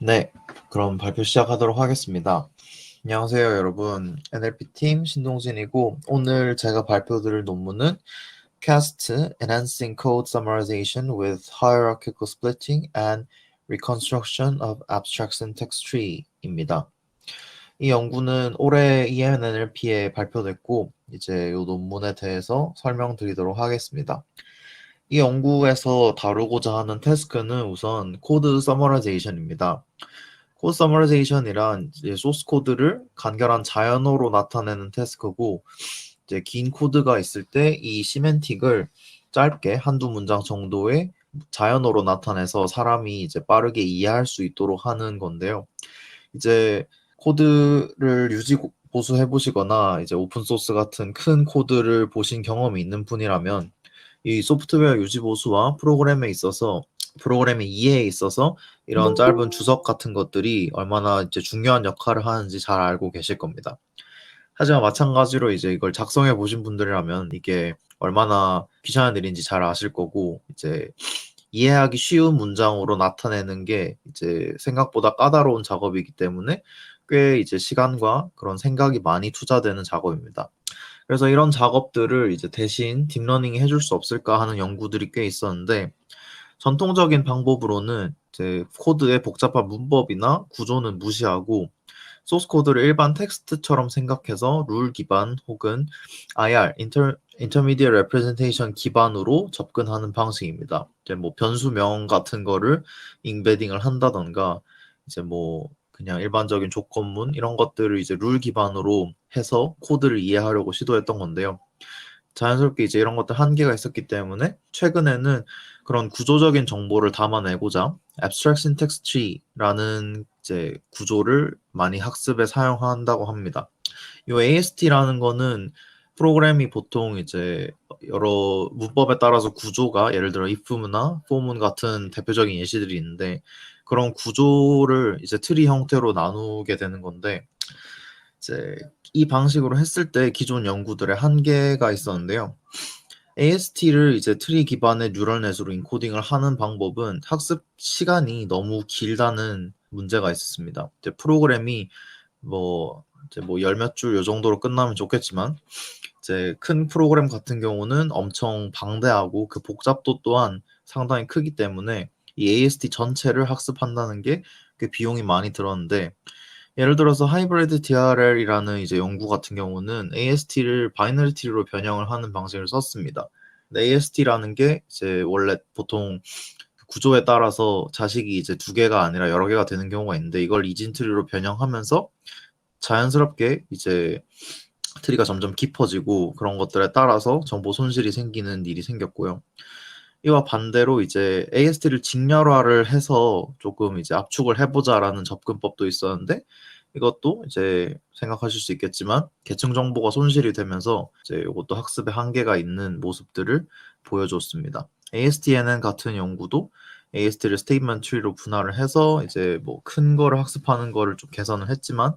네, 그럼 발표 시작하도록 하겠습니다. 안녕하세요, 여러분. NLP팀 신동진이고, 오늘 제가 발표드릴 논문은 CAST, Enhancing Code Summarization with Hierarchical Splitting and Reconstruction of Abstract Syntax Tree입니다. 이 연구는 올해 ENLP에 발표됐고, 이제 이 논문에 대해서 설명드리도록 하겠습니다. 이 연구에서 다루고자 하는 태스크는 우선 코드 서머라이제이션입니다. 코드 서머라이제이션이란 이제 소스 코드를 간결한 자연어로 나타내는 태스크고, 이제 긴 코드가 있을 때 이 시멘틱을 짧게 한두 문장 정도의 자연어로 나타내서 사람이 이제 빠르게 이해할 수 있도록 하는 건데요. 이제 코드를 유지 보수해 보시거나 이제 오픈 소스 같은 큰 코드를 보신 경험이 있는 분이라면 이 소프트웨어 유지 보수와 프로그램의 이해에 있어서 이런 짧은 주석 같은 것들이 얼마나 이제 중요한 역할을 하는지 잘 알고 계실 겁니다. 하지만 마찬가지로 이제 이걸 작성해 보신 분들이라면 이게 얼마나 귀찮은 일인지 잘 아실 거고, 이제 이해하기 쉬운 문장으로 나타내는 게 이제 생각보다 까다로운 작업이기 때문에 꽤 이제 시간과 그런 생각이 많이 투자되는 작업입니다. 그래서 이런 작업들을 이제 대신 딥러닝이 해줄 수 없을까 하는 연구들이 꽤 있었는데, 전통적인 방법으로는 이제 코드의 복잡한 문법이나 구조는 무시하고 소스 코드를 일반 텍스트처럼 생각해서 룰 기반 혹은 IR, Intermediate Representation 기반으로 접근하는 방식입니다. 이제 뭐 변수명 같은 거를 임베딩을 한다던가, 이제 뭐 그냥 일반적인 조건문 이런 것들을 이제 룰 기반으로 해서 코드를 이해하려고 시도했던 건데요. 자연스럽게 이제 이런 것들 한계가 있었기 때문에 최근에는 그런 구조적인 정보를 담아내고자 Abstract Syntax Tree라는 이제 구조를 많이 학습에 사용한다고 합니다. 이 AST라는 거는 프로그램이 보통 이제 여러 문법에 따라서 구조가, 예를 들어 if문이나 for문 같은 대표적인 예시들이 있는데, 그런 구조를 이제 트리 형태로 나누게 되는 건데, 이제 이 방식으로 했을 때 기존 연구들의 한계가 있었는데요. AST를 이제 트리 기반의 뉴럴넷으로 인코딩을 하는 방법은 학습 시간이 너무 길다는 문제가 있었습니다. 이제 프로그램이 뭐 이제 뭐 열 몇 줄 요 정도로 끝나면 좋겠지만, 이제 큰 프로그램 같은 경우는 엄청 방대하고 그 복잡도 또한 상당히 크기 때문에 이 AST 전체를 학습한다는 게 꽤 비용이 많이 들었는데, 예를 들어서 하이브리드 DRL이라는 이제 연구 같은 경우는 AST를 바이너리 트리로 변형을 하는 방식을 썼습니다. 근데 AST라는 게 이제 원래 보통 구조에 따라서 자식이 이제 두 개가 아니라 여러 개가 되는 경우가 있는데, 이걸 이진 트리로 변형하면서 자연스럽게 이제 트리가 점점 깊어지고 그런 것들에 따라서 정보 손실이 생기는 일이 생겼고요. 이와 반대로 이제 AST를 직렬화를 해서 조금 이제 압축을 해보자라는 접근법도 있었는데, 이것도 이제 생각하실 수 있겠지만 계층 정보가 손실이 되면서 이제 이것도 학습에 한계가 있는 모습들을 보여줬습니다. AST에는 같은 연구도 AST를 스테이트먼트 트리로 분할을 해서 이제 뭐 큰 거를 학습하는 거를 좀 개선을 했지만,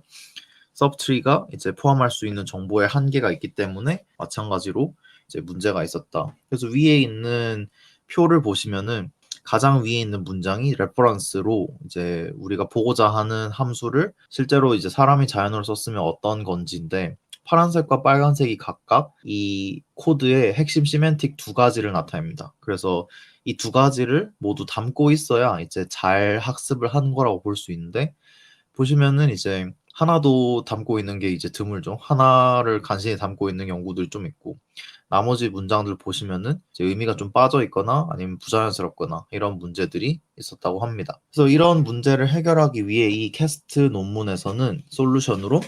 서브트리가 이제 포함할 수 있는 정보의 한계가 있기 때문에 마찬가지로 이제 문제가 있었다. 그래서 위에 있는 표를 보시면은 가장 위에 있는 문장이 레퍼런스로 이제 우리가 보고자 하는 함수를 실제로 이제 사람이 자연어로 썼으면 어떤 건지인데, 파란색과 빨간색이 각각 이 코드의 핵심 시멘틱 두 가지를 나타냅니다. 그래서 이 두 가지를 모두 담고 있어야 이제 잘 학습을 한 거라고 볼 수 있는데, 보시면은 이제 하나도 담고 있는 게 이제 드물죠. 하나를 간신히 담고 있는 연구들이 좀 있고, 나머지 문장들 보시면은 이제 의미가 좀 빠져 있거나 아니면 부자연스럽거나 이런 문제들이 있었다고 합니다. 그래서 이런 문제를 해결하기 위해 이 캐스트 논문에서는 솔루션으로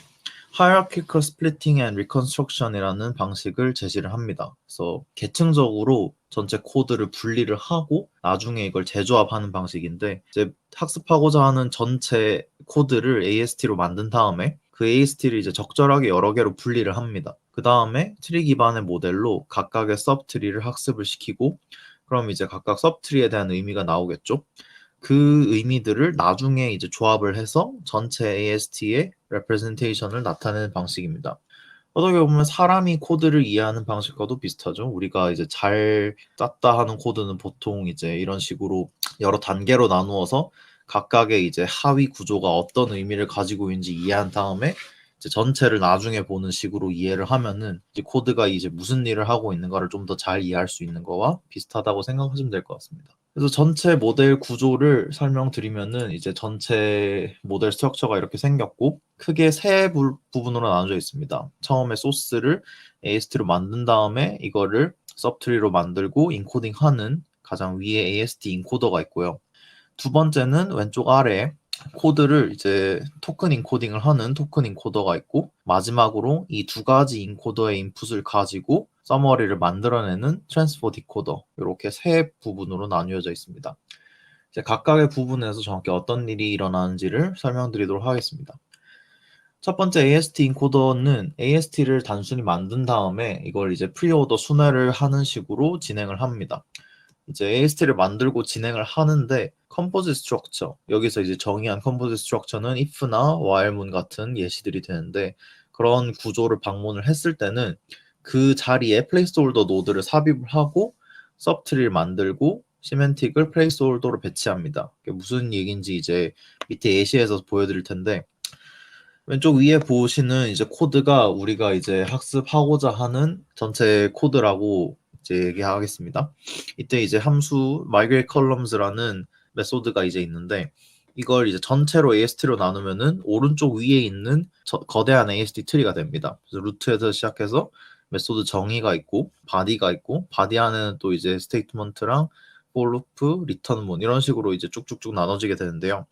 Hierarchical Splitting and Reconstruction이라는 방식을 제시를 합니다. 그래서 계층적으로 전체 코드를 분리를 하고 나중에 이걸 재조합하는 방식인데, 이제 학습하고자 하는 전체 코드를 AST로 만든 다음에 그 AST를 이제 적절하게 여러 개로 분리를 합니다. 그 다음에 트리 기반의 모델로 각각의 서브트리를 학습을 시키고, 그럼 이제 각각 서브트리에 대한 의미가 나오겠죠. 그 의미들을 나중에 이제 조합을 해서 전체 AST의 representation을 나타내는 방식입니다. 어떻게 보면 사람이 코드를 이해하는 방식과도 비슷하죠. 우리가 이제 잘 짰다 하는 코드는 보통 이제 이런 식으로 여러 단계로 나누어서 각각의 이제 하위 구조가 어떤 의미를 가지고 있는지 이해한 다음에 이제 전체를 나중에 보는 식으로 이해를 하면은 이제 코드가 이제 무슨 일을 하고 있는가를 좀 더 잘 이해할 수 있는 거와 비슷하다고 생각하시면 될 것 같습니다. 그래서 전체 모델 구조를 설명드리면은 이제 전체 모델 스트럭처가 이렇게 생겼고 크게 세 부분으로 나눠져 있습니다. 처음에 소스를 AST로 만든 다음에 이거를 서브트리로 만들고 인코딩하는 가장 위에 AST 인코더가 있고요. 두 번째는 왼쪽 아래에 코드를 이제 토큰 인코딩을 하는 토큰 인코더가 있고 마지막으로 이 두 가지 인코더의 인풋을 가지고 서머리를 만들어내는 트랜스포 디코더 이렇게 세 부분으로 나뉘어져 있습니다. 이제 각각의 부분에서 정확히 어떤 일이 일어나는지를 설명드리도록 하겠습니다. 첫 번째 AST 인코더는 AST를 단순히 만든 다음에 이걸 이제 프리오더 순회를 하는 식으로 진행을 합니다. 이제 AST를 만들고 진행을 하는데 컴포지 스트럭처 여기서 이제 정의한 컴포지 스트럭처는 if나 while문 같은 예시들이 되는데 그런 구조를 방문을 했을 때는 그 자리에 플레이스홀더 노드를 삽입을 하고 서브트리를 만들고 시멘틱을 플레이스홀더로 배치합니다. 그게 무슨 얘기인지 이제 밑에 예시에서 보여드릴 텐데 왼쪽 위에 보시는 이제 코드가 우리가 이제 학습하고자 하는 전체 코드라고 이제 얘기하겠습니다. 이때 이제 함수 migrate columns라는 메소드가 이제 있는데 이걸 이제 전체로 AST로 나누면은 오른쪽 위에 있는 거대한 AST 트리가 됩니다. 그래서 루트에서 시작해서 메소드 정의가 있고 바디가 있고 바디 안에는 또 이제 스테이트먼트랑 for loop, return 문 이런 식으로 이제 쭉쭉쭉 나눠지게 되는데요.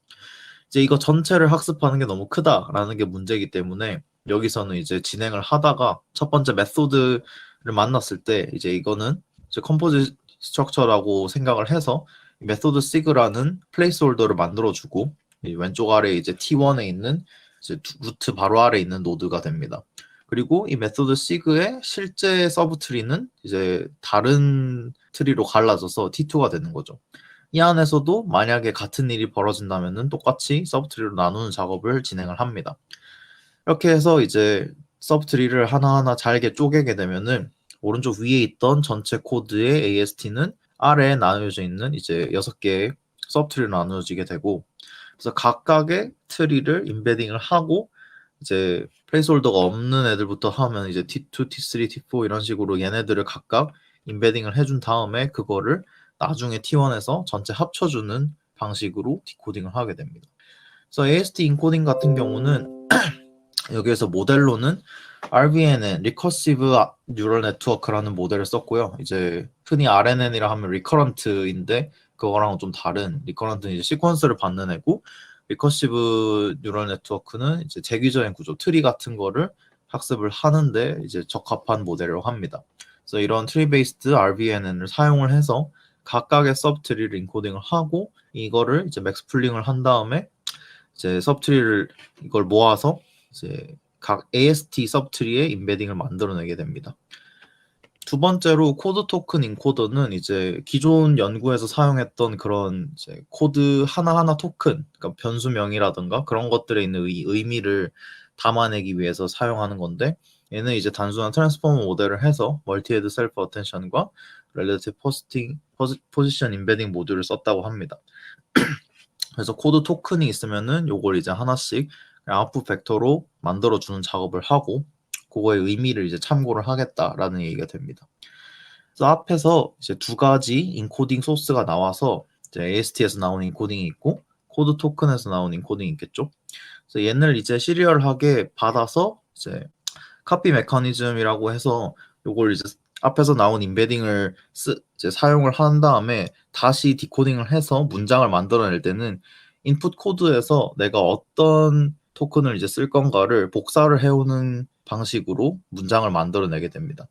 이제 이거 전체를 학습하는 게 너무 크다라는 게 문제이기 때문에 여기서는 이제 진행을 하다가 첫 번째 메소드를 만났을 때 이제 이거는 이제 컴포지 스트럭처라고 생각을 해서 메소드 시그라는 플레이스홀더를 만들어주고 왼쪽 아래 이제 T1에 있는 이제 루트 바로 아래 있는 노드가 됩니다. 그리고 이 메소드 시그의 실제 서브 트리는 이제 다른 트리로 갈라져서 T2가 되는 거죠. 이 안에서도 만약에 같은 일이 벌어진다면은 똑같이 서브트리로 나누는 작업을 진행을 합니다. 이렇게 해서 이제 서브트리를 하나하나 잘게 쪼개게 되면은 오른쪽 위에 있던 전체 코드의 AST는 아래에 나누어져 있는 이제 6개의 서브트리로 나누어지게 되고 그래서 각각의 트리를 인베딩을 하고 이제 플레이스홀더가 없는 애들부터 하면 이제 T2, T3, T4 이런 식으로 얘네들을 각각 인베딩을 해준 다음에 그거를 나중에 T1에서 전체 합쳐주는 방식으로 디코딩을 하게 됩니다. 그래서 AST 인코딩 같은 경우는 여기에서 모델로는 RVNN, Recursive Neural Network라는 모델을 썼고요. 이제 흔히 RNN이라 하면 Recurrent인데 그거랑은 좀 다른 Recurrent는 이제 시퀀스를 받는 애고 Recursive Neural Network는 이제 재규적인 구조, 트리 같은 거를 학습을 하는데 이제 적합한 모델이라고 합니다. 그래서 이런 트리 베이스드 RVNN을 사용을 해서 각각의 서브트리를 인코딩을 하고 이거를 이제 맥스 풀링을 한 다음에 이제 서브트리를 이걸 모아서 이제 각 AST 서브트리에 인베딩을 만들어내게 됩니다. 두 번째로 코드 토큰 인코더는 이제 기존 연구에서 사용했던 그런 이제 코드 하나하나 토큰, 그러니까 변수명이라든가 그런 것들에 있는 의미를 담아내기 위해서 사용하는 건데 얘는 이제 단순한 트랜스포머 모델을 해서 멀티헤드 셀프 어텐션과 렐레티브 포지션 인베딩 모듈을 썼다고 합니다. 그래서 코드 토큰이 있으면은 요걸 이제 하나씩 아웃풋 벡터로 만들어주는 작업을 하고 그거의 의미를 이제 참고를 하겠다라는 얘기가 됩니다. 그래서 앞에서 이제 두 가지 인코딩 소스가 나와서 이제 AST에서 나온 인코딩이 있고 코드 토큰에서 나온 인코딩이 있겠죠. 그래서 얘를 이제 시리얼하게 받아서 이제 카피 메커니즘이라고 해서 요걸 이제 앞에서 나온 인베딩을 이제 사용을 한 다음에 다시 디코딩을 해서 문장을 만들어낼 때는 인풋 코드에서 내가 어떤 토큰을 이제 쓸 건가를 복사를 해오는 방식으로 문장을 만들어내게 됩니다.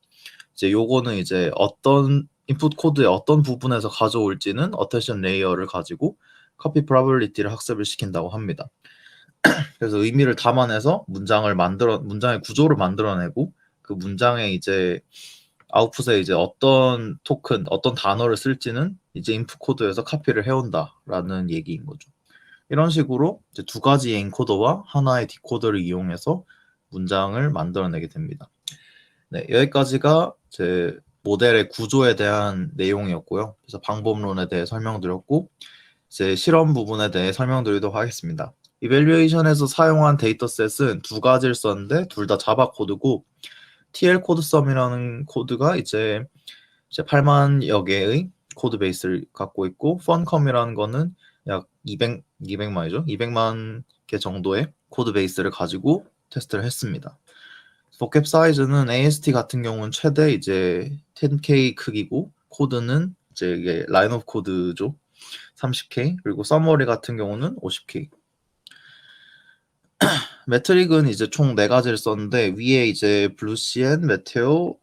이제 요거는 이제 어떤 인풋 코드의 어떤 부분에서 가져올지는 어텐션 레이어를 가지고 커피 프로버빌리티를 학습을 시킨다고 합니다. 그래서 의미를 담아내서 문장의 구조를 만들어내고 그 문장에 이제 아웃풋에 이제 어떤 토큰, 어떤 단어를 쓸지는 이제 인풋 코드에서 카피를 해온다라는 얘기인 거죠. 이런 식으로 이제 두 가지의 엔코더와 하나의 디코더를 이용해서 문장을 만들어내게 됩니다. 네, 여기까지가 제 모델의 구조에 대한 내용이었고요. 그래서 방법론에 대해 설명드렸고 이제 실험 부분에 대해 설명드리도록 하겠습니다. 이밸류에이션에서 사용한 데이터셋은 두 가지를 썼는데 둘 다 자바 코드고 TL 코드 썸이라는 코드가 이제 8만여 개의 코드 베이스를 갖고 있고 펀컴이라는 거는 약 200만이죠. 200만 개 정도의 코드 베이스를 가지고 테스트를 했습니다. vocab 사이즈는 AST 같은 경우는 최대 이제 10K 크기고 코드는 이제 이게 라인 오브 코드죠. 30K 그리고 서머리 같은 경우는 50K. 매트릭은 이제 총 4가지를 썼는데 위에 이제 블루시엔, 메테오,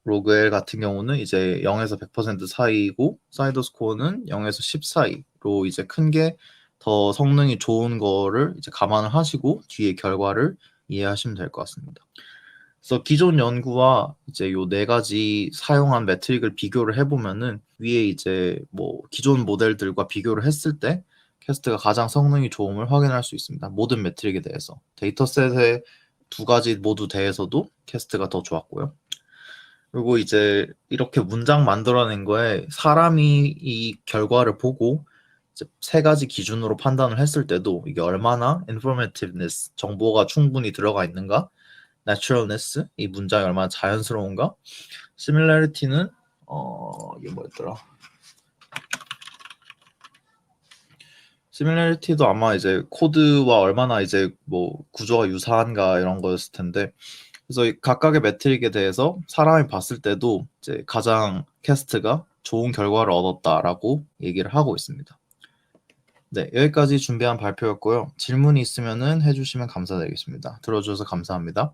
로그엘 같은 경우는 이제 0에서 100% 사이이고 사이더 스코어는 0에서 10 사이로 이제 큰 게 더 성능이 좋은 거를 이제 감안을 하시고 뒤에 결과를 이해하시면 될 것 같습니다. 그래서 기존 연구와 이제 요 4가지 사용한 매트릭을 비교를 해보면은 위에 이제 뭐 기존 모델들과 비교를 했을 때 캐스트가 가장 성능이 좋음을 확인할 수 있습니다. 모든 매트릭에 대해서 데이터셋의 2가지 모두 대해서도 캐스트가 더 좋았고요. 그리고 이제 이렇게 문장 만들어낸 거에 사람이 이 결과를 보고 이제 3가지 기준으로 판단을 했을 때도 이게 얼마나 informativeness, 정보가 충분히 들어가 있는가, naturalness, 이 문장이 얼마나 자연스러운가, similarity는 이게 뭐였더라? similarity도 아마 이제 코드와 얼마나 이제 뭐 구조가 유사한가 이런 거였을 텐데 그래서 각각의 매트릭에 대해서 사람이 봤을 때도 이제 가장 캐스트가 좋은 결과를 얻었다라고 얘기를 하고 있습니다. 네, 여기까지 준비한 발표였고요. 질문이 있으면은 해주시면 감사드리겠습니다. 들어주셔서 감사합니다.